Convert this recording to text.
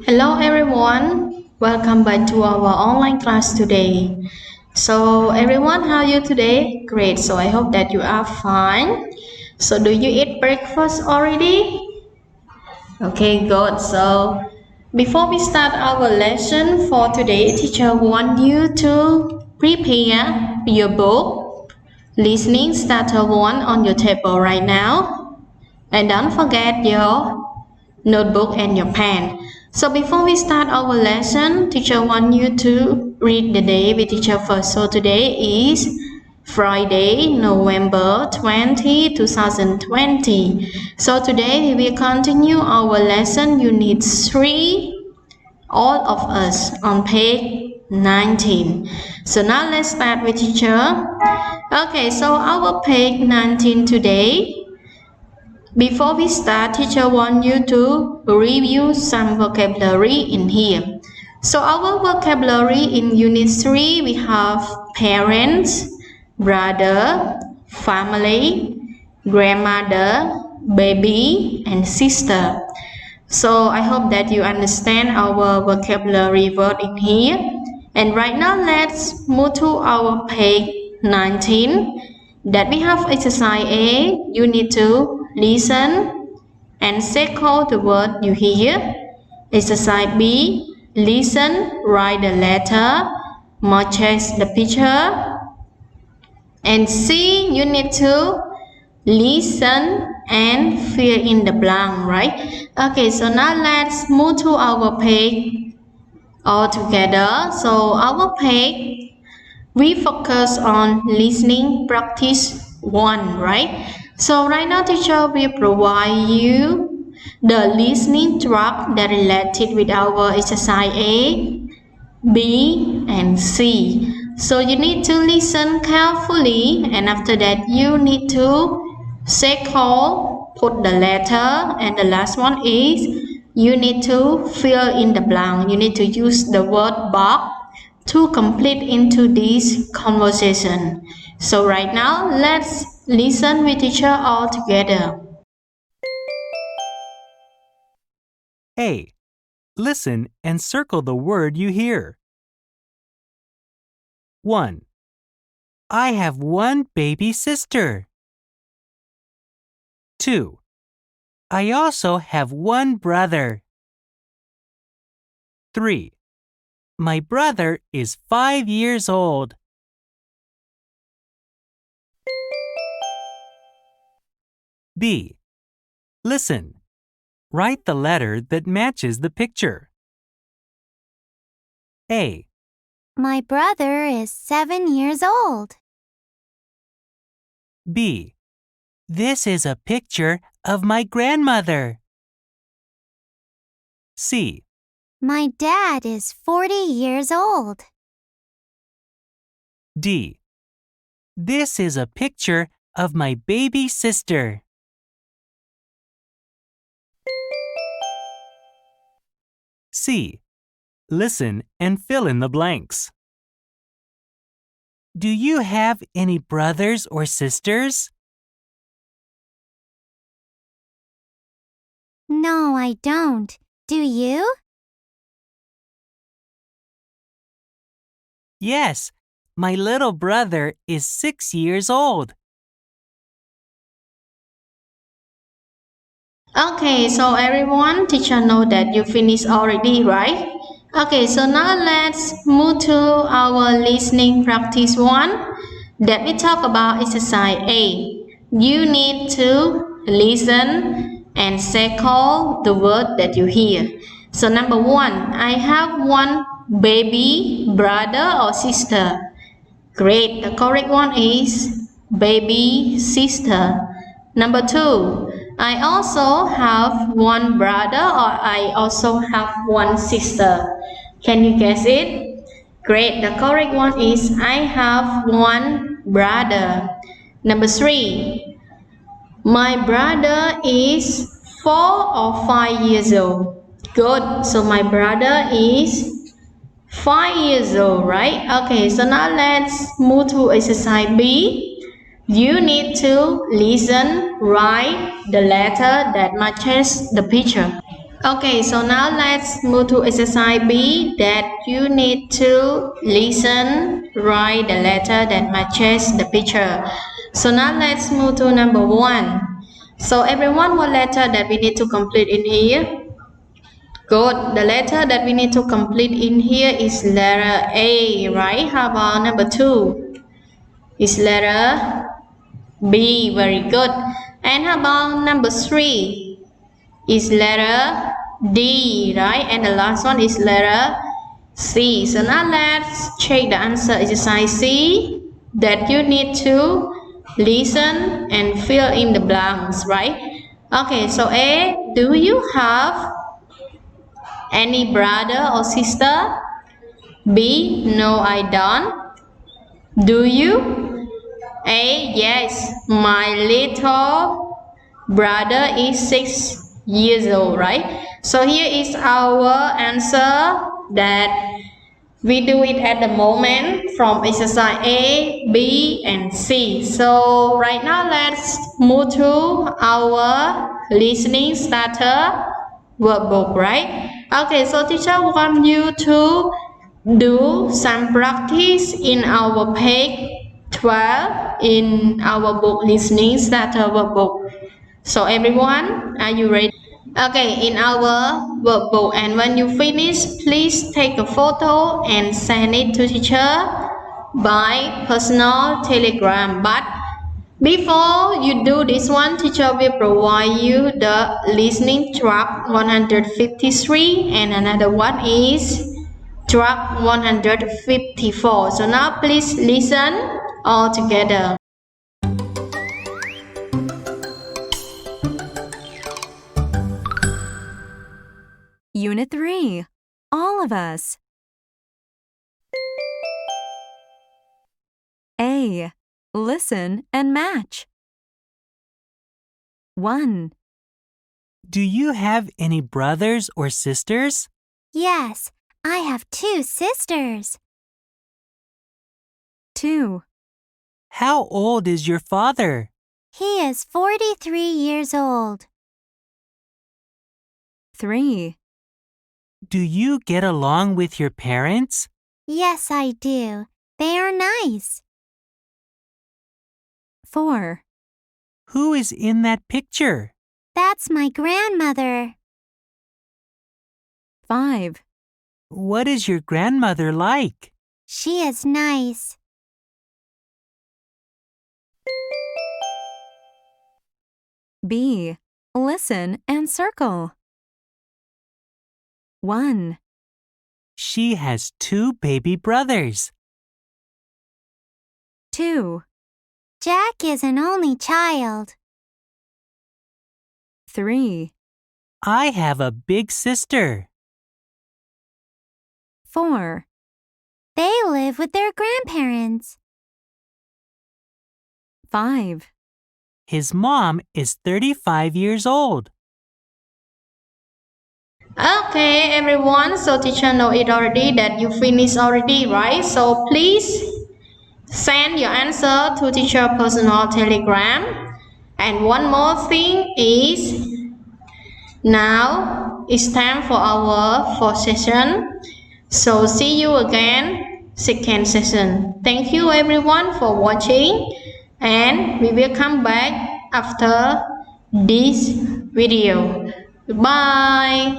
Hello everyone, welcome back to our online class today. So everyone, how are you today? Great, so I hope that you are fine. So do you eat breakfast already? Okay, good. So before we start our lesson for today, teacher want you to prepare your book, listening Starter1 on your table right now. And don't forget your notebook and your pen. So before we start our lesson, teacher want you to read the day with teacher first. So today is Friday, November 2020. So today we will continue our lesson unit 3, all of us, on page 19. So now let's start with teacher. Okay, so our page 19 today. Before we start, teacher wants you to review some vocabulary in here. So our vocabulary in unit 3, we have parents, brother, family, grandmother, baby, and sister. So I hope that you understand our vocabulary word in here. And right now, let's move to our page 19. That we have exercise A. You need to listen and circle the word you hear. Exercise B. Listen, write the letter, matches the picture. And C. You need to listen and fill in the blank, right? Okay, so now let's move to our page all together. So our page, we focus on listening practice 1, right? So right now teacher will provide you the listening track that related with our exercise A, B, and C. So you need to listen carefully, and after that you need to circle, put the letter, and the last one is you need to fill in the blank. You need to use the word box to complete into this conversation. So right now let's listen with teacher all together. A. Listen and circle the word you hear. 1. I have one baby sister. 2. I also have one brother. 3. My brother is 5 years old. B. Listen. Write the letter that matches the picture. A. My brother is 7 years old. B. This is a picture of my grandmother. C. My dad is 40 years old. D. This is a picture of my baby sister. C. Listen and fill in the blanks. Do you have any brothers or sisters? No, I don't. Do you? Yes, my little brother is 6 years old. Okay, so everyone, teacher know that you finished already, right? Okay, so now let's move to our listening practice 1 that we talk about exercise A. You need to listen and circle the word that you hear. So number 1, I have one baby brother or sister. Great, the correct one is baby sister. Number 2, I also have one brother or I also have one sister. Can you guess it? Great, the correct one is I have one brother. Number 3, my brother is 4 or 5 years old. Good, so my brother is 5 years old, right? Okay, so now let's move to exercise B. You need to listen, write the letter that matches the picture. Okay, so now let's move to exercise B that you need to listen, write the letter that matches the picture. So now let's move to number 1. So everyone, what letter that we need to complete in here? Good. The letter that we need to complete in here is letter A, right? How about number 2? Is letter B. Very good. And how about number 3? Is letter D, right? And the last one is letter C. So now let's check the answer exercise C that you need to listen and fill in the blanks, right? Okay, so A, do you have any brother or sister? B, no, I don't. Do you? A, yes, my little brother is 6 years old, right? So here is our answer that we do it at the moment from exercise A, B, and C. So right now let's move to our listening starter workbook, right? Okay, so teacher want you to do some practice in our page 12 in our book listening starter workbook. So everyone, are you ready? Okay, in our workbook, and when you finish, please take a photo and send it to teacher by personal telegram. But before you do this one, teacher will provide you the listening track 153 and another one is track 154. So now please listen all together. Unit 3. All of us. A. Listen and match. 1, Do you have any brothers or sisters? Yes, I have 2 sisters. 2, How old is your father? He is 43 years old. 3, Do you get along with your parents? Yes, I do. They are nice. 4, Who is in that picture? That's my grandmother. 5, What is your grandmother like? She is nice. B. Listen and circle. 1, She has 2 baby brothers. 2, Jack is an only child. 3, I have a big sister. 4, They live with their grandparents. 5, His mom is 35 years old. Okay, everyone. So teacher know it already that you finished already, right? So please send your answer to teacher personal telegram. And one more thing is now it's time for our fourth session. So see you again second session. Thank you everyone for watching and we will come back after this video. Goodbye.